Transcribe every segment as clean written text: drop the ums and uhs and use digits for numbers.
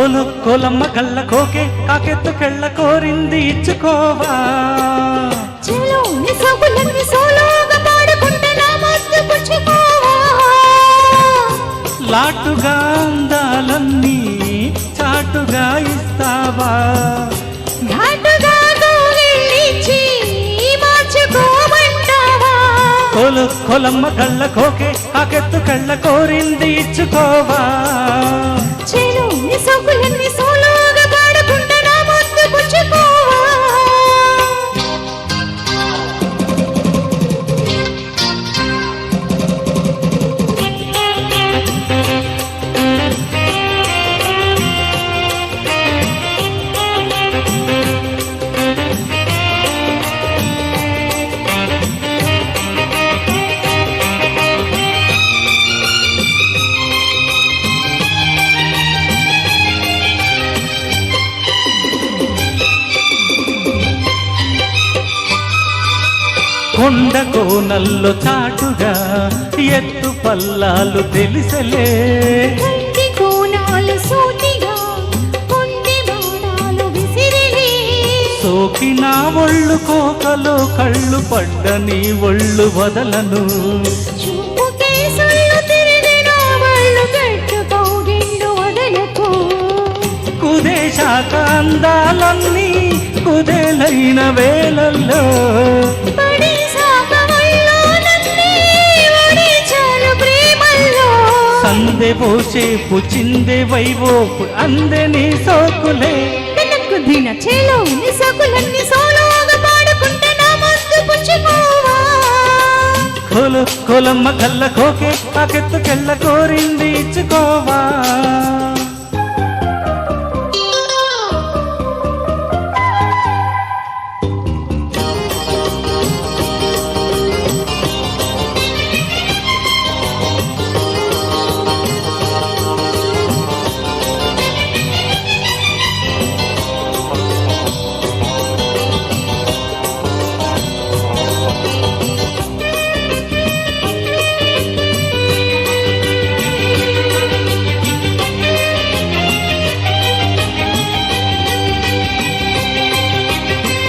కోలు కోలమ్మ కళ్ళ కోకే కాకెత్తుకెళ్ళ కోరింది ఇచ్చుకోవా చెలో నీ సోకులన్నీ సోలోగా పాడుకుంటే నా ముద్దు పుచ్చుకోవా లాటుగా అందాలన్నీ చాటుగా ఇస్తావా ఘాటుగా గోగిలిచ్చి మార్చుకోమంటావా కోలు కోలమ్మ కళ్ళ కోకే కాకెత్తుకెళ్ళ కోరింది ఇచ్చుకోవా చెలో నీ సోకులన్నీ సోలోగా పాడుకుంటే నా ముద్దు పుచ్చుకోవా కొండ కోనల్లో చాటుగా ఎత్తు పల్లాలు తెలిసలే కంటి కోణాలు సూటిగా కొండి బాణాలు విసిరిలే సోకినా ఒళ్ళు కోకలో కళ్ళు పడ్డ నీ ఒళ్ళు వదలను చూపు కేసులు తిరిగిన వాళ్ళు పెట్టుకోగిండు వదలకు కుదేశాక అందాలన్నీ కుదేలైన వేళల్లో పడి సాగవల్లోనన్నీ వడిచాలు ప్రేమల్లో సందె పోసేపు చిందె వైవోపు అందే నీ సోకులే వెనక్కు దిన చేలో నీ సకులన్నీ సోలోగా పాడుకుంటే నా ముద్దు పుచ్చుకోవా కోలు కోలమ్మ కళ్ళ కోకే కాకెత్తుకెళ్ళ కోరింది ఇచ్చుకోవా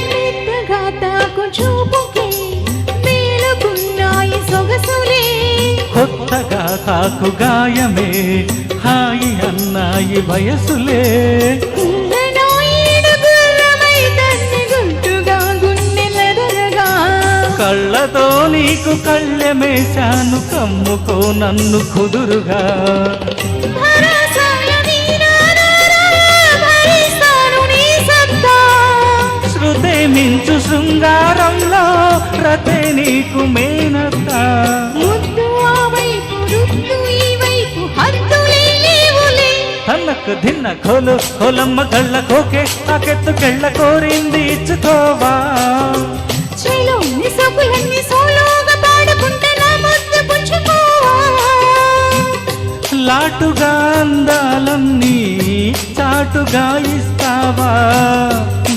మెత్తగా తాకు చూపుకే మేలుకున్నాయి సొగసులే కొత్తగా కాకు గాయమే హాయి అన్నాయి వయసులే గుండెలో ఈడుగుర్రమై తన్ని గుంటుగా గుండెలెదరగా కళ్ళతో నీకు కళ్ళెమేశాను కమ్ముకో నన్ను కుదురుగా భరోసాల నీనారా భరిస్తాను నీ సత్తా శృతే మించు శృంగారంలో రతే నీకు మేనత్త ముద్దు ఆ వైపు రుద్దు ఈ వైపు హద్దులే లేవులే తనకు దిన్న కోలు కోలమ్మ కళ్ళ కోకే కాకెత్తుకెళ్ళ కోరింది ఇచ్చుకోవా చెలో నీ సకులన్నీ సోలోగా పాడుకుంటే నా ముద్దు పుచ్చుకోవా లాటుగా అందాలన్నీ చాటుగా ఇస్తావా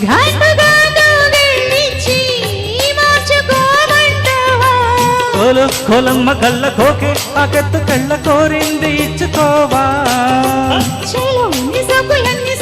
ఘాటుగా గోగిలిచ్చి మార్చుకోమంటావా కోలు కోలమ్మ కళ్ళ కోకే కాకెత్తుకెళ్ళ కోరింది ఇచ్చుకోవా చెలో నీ సకులన్నీ